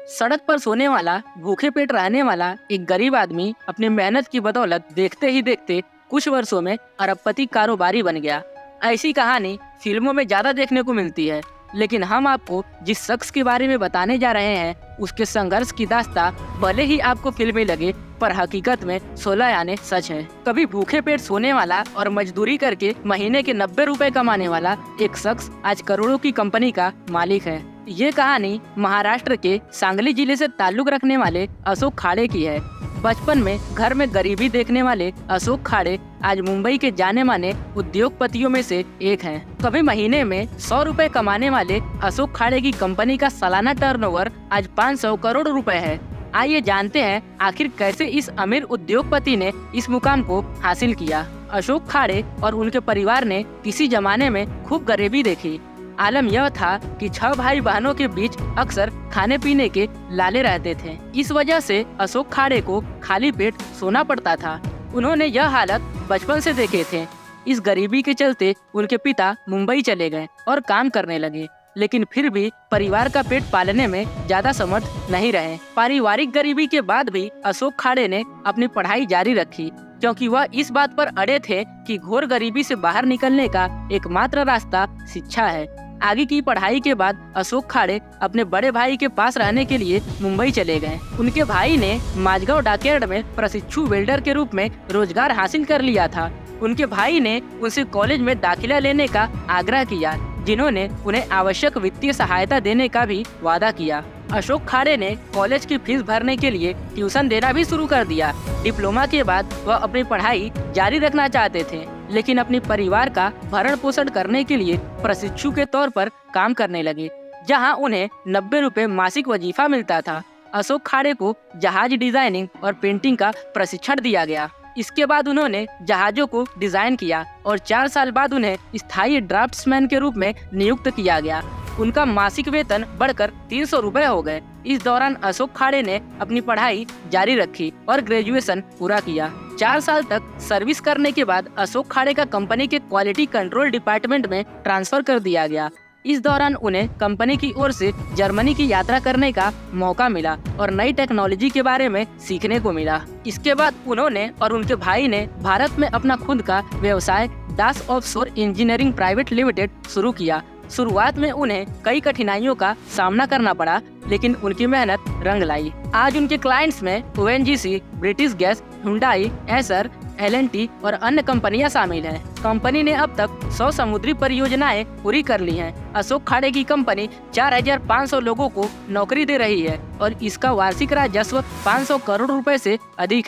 सड़क पर सोने वाला, भूखे पेट रहने वाला एक गरीब आदमी अपनी मेहनत की बदौलत देखते ही देखते कुछ वर्षों में अरबपति कारोबारी बन गया। ऐसी कहानी फिल्मों में ज्यादा देखने को मिलती है, लेकिन हम आपको जिस शख्स के बारे में बताने जा रहे हैं उसके संघर्ष की दास्तां भले ही आपको फिल्मी लगे, पर हकीकत में 16 आने सच है। कभी भूखे पेट सोने वाला और मजदूरी करके महीने के 90 रुपए कमाने वाला एक शख्स आज करोड़ों की कंपनी का मालिक है। ये कहानी महाराष्ट्र के सांगली जिले से ताल्लुक रखने वाले अशोक खाड़े की है। बचपन में घर में गरीबी देखने वाले अशोक खाड़े आज मुंबई के जाने माने उद्योगपतियों में से एक हैं। कभी महीने में 100 रुपए कमाने वाले अशोक खाड़े की कंपनी का सालाना टर्नओवर आज 500 करोड़ रुपए है। आइए जानते हैं आखिर कैसे इस अमीर उद्योगपति ने इस मुकाम को हासिल किया। अशोक खाड़े और उनके परिवार ने किसी जमाने में खूब गरीबी देखी। आलम यह था कि 6 भाई बहनों के बीच अक्सर खाने पीने के लाले रहते थे। इस वजह से अशोक खाड़े को खाली पेट सोना पड़ता था। उन्होंने यह हालत बचपन से देखे थे। इस गरीबी के चलते उनके पिता मुंबई चले गए और काम करने लगे, लेकिन फिर भी परिवार का पेट पालने में ज्यादा समर्थ नहीं रहे। पारिवारिक गरीबी के बाद भी अशोक खाड़े ने अपनी पढ़ाई जारी रखी, क्योंकि वह इस बात पर अड़े थे कि घोर गरीबी से बाहर निकलने का एकमात्र रास्ता शिक्षा है। आगे की पढ़ाई के बाद अशोक खाड़े अपने बड़े भाई के पास रहने के लिए मुंबई चले गए। उनके भाई ने माझगांव डॉकयार्ड में प्रशिक्षु वेल्डर के रूप में रोजगार हासिल कर लिया था। उनके भाई ने उनसे कॉलेज में दाखिला लेने का आग्रह किया, जिन्होंने उन्हें आवश्यक वित्तीय सहायता देने का भी वादा किया। अशोक खाड़े ने कॉलेज की फीस भरने के लिए ट्यूशन देना भी शुरू कर दिया। डिप्लोमा के बाद वह अपनी पढ़ाई जारी रखना चाहते थे, लेकिन अपने परिवार का भरण पोषण करने के लिए प्रशिक्षु के तौर पर काम करने लगे, जहां उन्हें 90 रुपए मासिक वजीफा मिलता था। अशोक खाड़े को जहाज डिजाइनिंग और पेंटिंग का प्रशिक्षण दिया गया। इसके बाद उन्होंने जहाजों को डिजाइन किया और 4 साल बाद उन्हें स्थायी ड्राफ्ट्समैन के रूप में नियुक्त किया गया। उनका मासिक वेतन बढ़कर 300 रुपए हो गए। इस दौरान अशोक खाड़े ने अपनी पढ़ाई जारी रखी और ग्रेजुएशन पूरा किया। 4 साल तक सर्विस करने के बाद अशोक खाड़े का कंपनी के क्वालिटी कंट्रोल डिपार्टमेंट में ट्रांसफर कर दिया गया। इस दौरान उन्हें कंपनी की ओर से जर्मनी की यात्रा करने का मौका मिला और नई टेक्नोलॉजी के बारे में सीखने को मिला। इसके बाद उन्होंने और उनके भाई ने भारत में अपना खुद का व्यवसाय दास ऑफशोर इंजीनियरिंग प्राइवेट लिमिटेड शुरू किया। शुरुआत में उन्हें कई कठिनाइयों का सामना करना पड़ा, लेकिन उनकी मेहनत रंग लाई। आज उनके क्लाइंट्स में ONGC, British gas, Hyundai, Acer, L&T और अन्य कंपनियां शामिल हैं। कंपनी ने अब तक 100 समुद्री परियोजनाएं पूरी कर ली हैं। अशोक खाड़े की कंपनी 4500 लोगों को नौकरी दे रही है और इसका वार्षिक राजस्व 500 करोड़ रुपए से अधिक है।